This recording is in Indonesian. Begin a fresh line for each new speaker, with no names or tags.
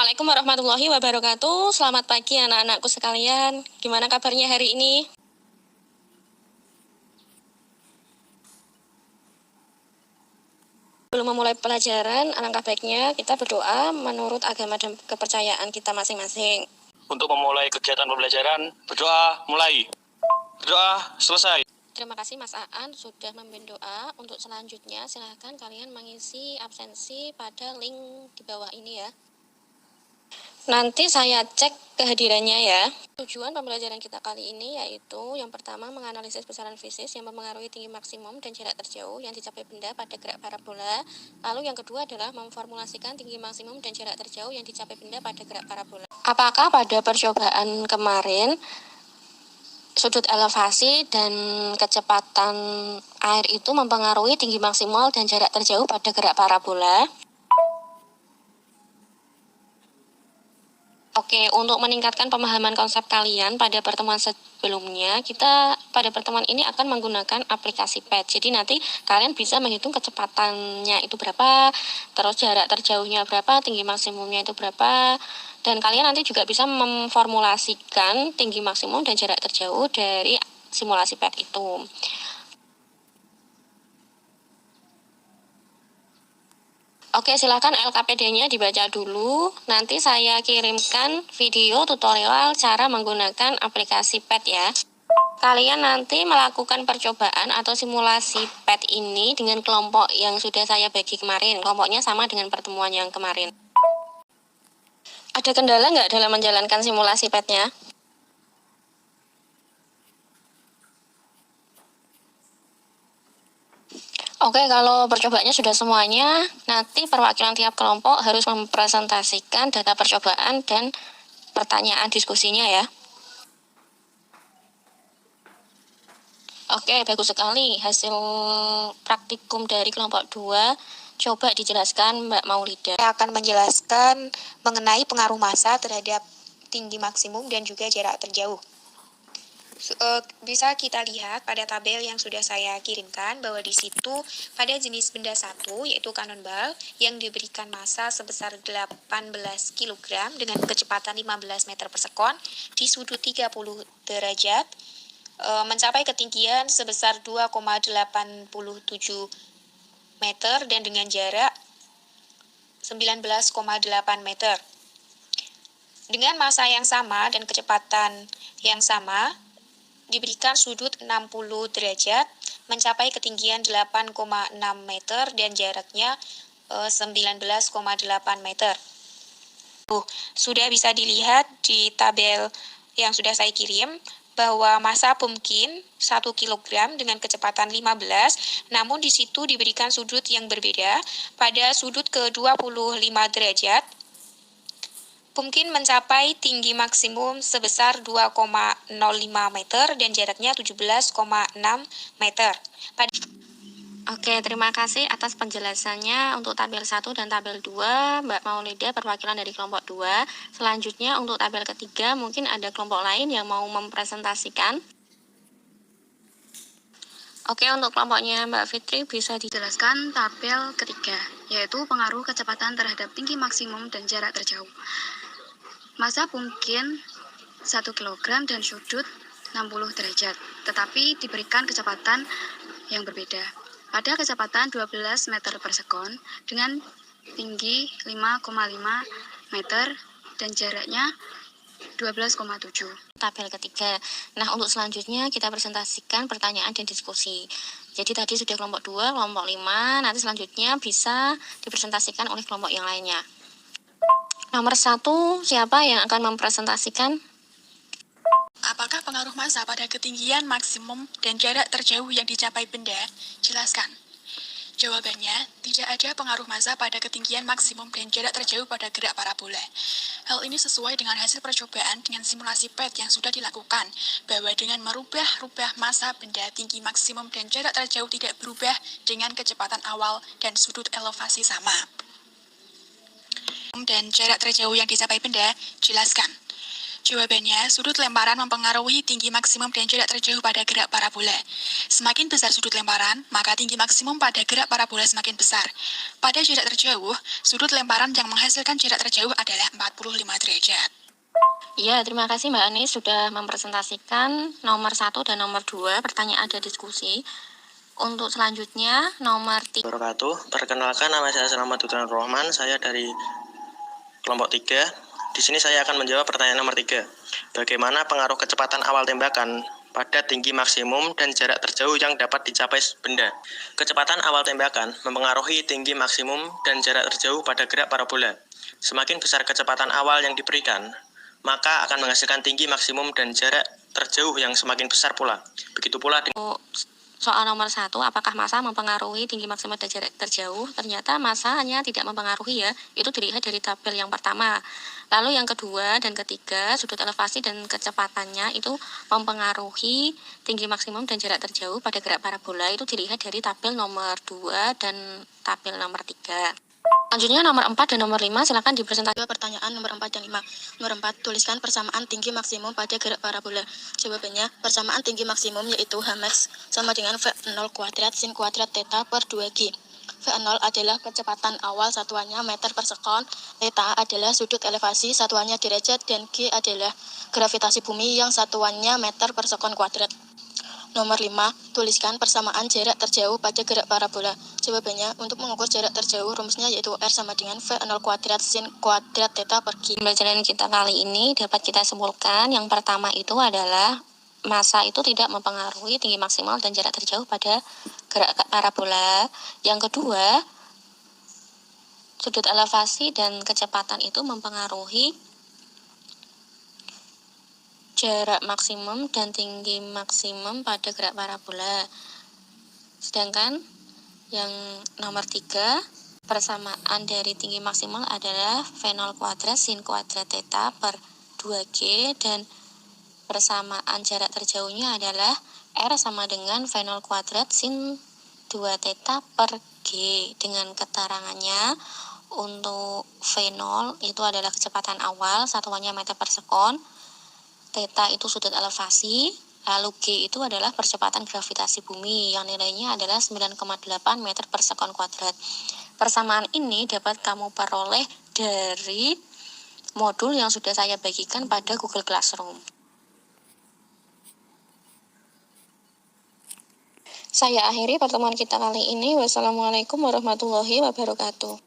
Assalamualaikum warahmatullahi wabarakatuh. Selamat pagi anak-anakku sekalian. Gimana kabarnya hari ini? Sebelum memulai pelajaran, alangkah baiknya kita berdoa menurut agama dan kepercayaan kita masing-masing.
Untuk memulai kegiatan pembelajaran, berdoa mulai. Berdoa selesai.
Terima kasih Mas Aan sudah memimpin doa. Untuk selanjutnya silahkan kalian mengisi absensi pada link di bawah ini ya. Nanti saya cek kehadirannya ya. Tujuan pembelajaran kita kali ini yaitu yang pertama menganalisis besaran fisis yang mempengaruhi tinggi maksimum dan jarak terjauh yang dicapai benda pada gerak parabola. Lalu yang kedua adalah memformulasikan tinggi maksimum dan jarak terjauh yang dicapai benda pada gerak parabola. Apakah pada percobaan kemarin sudut elevasi dan kecepatan air itu mempengaruhi tinggi maksimal dan jarak terjauh pada gerak parabola? Oke, untuk meningkatkan pemahaman konsep kalian pada pertemuan sebelumnya, kita pada pertemuan ini akan menggunakan aplikasi PET. Jadi nanti kalian bisa menghitung kecepatannya itu berapa, terus jarak terjauhnya berapa, tinggi maksimumnya itu berapa, dan kalian nanti juga bisa memformulasikan tinggi maksimum dan jarak terjauh dari simulasi PET itu. Oke, silakan LKPD-nya dibaca dulu. Nanti saya kirimkan video tutorial cara menggunakan aplikasi PET ya. Kalian nanti melakukan percobaan atau simulasi PET ini dengan kelompok yang sudah saya bagi kemarin. Kelompoknya sama dengan pertemuan yang kemarin. Ada kendala nggak dalam menjalankan simulasi PET-nya? Oke, kalau percobaannya sudah semuanya, nanti perwakilan tiap kelompok harus mempresentasikan data percobaan dan pertanyaan diskusinya ya. Oke, bagus sekali. Hasil praktikum dari kelompok 2, coba dijelaskan Mbak Maulida.
Saya akan menjelaskan mengenai pengaruh massa terhadap tinggi maksimum dan juga jarak terjauh. Bisa kita lihat pada tabel yang sudah saya kirimkan bahwa di situ pada jenis benda 1 yaitu cannonball yang diberikan massa sebesar 18 kg dengan kecepatan 15 meter per sekon di sudut 30 derajat mencapai ketinggian sebesar 2,87 meter dan dengan jarak 19,8 meter. Dengan massa yang sama dan kecepatan yang sama, diberikan sudut 60 derajat, mencapai ketinggian 8,6 meter dan jaraknya 19,8 meter. Sudah bisa dilihat di tabel yang sudah saya kirim bahwa massa pumpkin 1 kg dengan kecepatan 15, namun di situ diberikan sudut yang berbeda. Pada sudut ke-25 derajat, pumpkin mencapai tinggi maksimum sebesar 2,05 meter dan jaraknya 17,6 meter.
Oke, terima kasih atas penjelasannya untuk tabel 1 dan tabel 2, Mbak Maulida perwakilan dari kelompok 2. Selanjutnya untuk tabel ketiga, mungkin ada kelompok lain yang mau mempresentasikan. Oke, untuk kelompoknya Mbak Fitri bisa dijelaskan tabel ketiga, yaitu pengaruh kecepatan terhadap tinggi maksimum dan jarak terjauh. Massa pumpkin 1 kg dan sudut 60 derajat, tetapi diberikan kecepatan yang berbeda. Pada kecepatan 12 meter per sekon dengan tinggi 5,5 meter dan jaraknya 12,7. Tabel ketiga. Nah, untuk selanjutnya kita presentasikan pertanyaan dan diskusi. Jadi tadi sudah kelompok 2, kelompok 5, nanti selanjutnya bisa dipresentasikan oleh kelompok yang lainnya. Nomor 1, siapa yang akan mempresentasikan?
Apakah pengaruh massa pada ketinggian maksimum dan jarak terjauh yang dicapai benda? Jelaskan. Jawabannya, tidak ada pengaruh massa pada ketinggian maksimum dan jarak terjauh pada gerak parabola. Hal ini sesuai dengan hasil percobaan dengan simulasi PET yang sudah dilakukan, bahwa dengan merubah massa benda, tinggi maksimum dan jarak terjauh tidak berubah dengan kecepatan awal dan sudut elevasi sama. Dan jarak terjauh yang dicapai benda, jelaskan. Jawabannya, sudut lemparan mempengaruhi tinggi maksimum dan jarak terjauh pada gerak parabola. Semakin besar sudut lemparan, maka tinggi maksimum pada gerak parabola semakin besar. Pada jarak terjauh, sudut lemparan yang menghasilkan jarak terjauh adalah 45 derajat.
Ya, terima kasih Mbak Anis sudah mempresentasikan nomor 1 dan nomor 2 pertanyaan ada diskusi. Untuk selanjutnya, nomor 3.
Perkenalkan, nama saya Selamat Dutra Rohman, saya dari kelompok 3. Di sini saya akan menjawab pertanyaan nomor 3. Bagaimana pengaruh kecepatan awal tembakan pada tinggi maksimum dan jarak terjauh yang dapat dicapai benda? Kecepatan awal tembakan mempengaruhi tinggi maksimum dan jarak terjauh pada gerak parabola. Semakin besar kecepatan awal yang diberikan, maka akan menghasilkan tinggi maksimum dan jarak terjauh yang semakin besar pula. Begitu pula dengan
Soal nomor 1, apakah massa mempengaruhi tinggi maksimum dan jarak terjauh? Ternyata massa hanya tidak mempengaruhi ya, itu dilihat dari tabel yang pertama. Lalu yang kedua dan ketiga, sudut elevasi dan kecepatannya itu mempengaruhi tinggi maksimum dan jarak terjauh pada gerak parabola, itu dilihat dari tabel nomor 2 dan tabel nomor 3. Selanjutnya nomor 4 dan nomor 5 silakan dipresentasikan pertanyaan nomor 4 dan 5. Nomor 4, tuliskan persamaan tinggi maksimum pada gerak parabola. Jawabannya, persamaan tinggi maksimum yaitu Hmax sama dengan V0 kuadrat sin kuadrat theta per 2G. V0 adalah kecepatan awal satuannya meter per sekon, theta adalah sudut elevasi satuannya derajat, dan G adalah gravitasi bumi yang satuannya meter per sekon kuadrat. Nomor 5, tuliskan persamaan jarak terjauh pada gerak parabola. Jawabannya, untuk mengukur jarak terjauh, rumusnya yaitu R sama dengan V0 kuadrat sin kuadrat theta per G. Pembelajaran kita kali ini dapat kita simpulkan, yang pertama itu adalah massa itu tidak mempengaruhi tinggi maksimal dan jarak terjauh pada gerak parabola. Yang kedua, sudut elevasi dan kecepatan itu mempengaruhi jarak maksimum dan tinggi maksimum pada gerak parabola. Sedangkan yang nomor 3, persamaan dari tinggi maksimal adalah V0 kuadrat sin kuadrat theta per 2G, dan persamaan jarak terjauhnya adalah R sama dengan V0 kuadrat sin 2 theta per G. Dengan keterangannya, untuk V0 itu adalah kecepatan awal, satuannya meter per sekon, theta itu sudut elevasi, lalu G itu adalah percepatan gravitasi bumi yang nilainya adalah 9,8 meter per sekon kuadrat. Persamaan ini dapat kamu peroleh dari modul yang sudah saya bagikan pada Google Classroom. Saya akhiri pertemuan kita kali ini. Wassalamualaikum warahmatullahi wabarakatuh.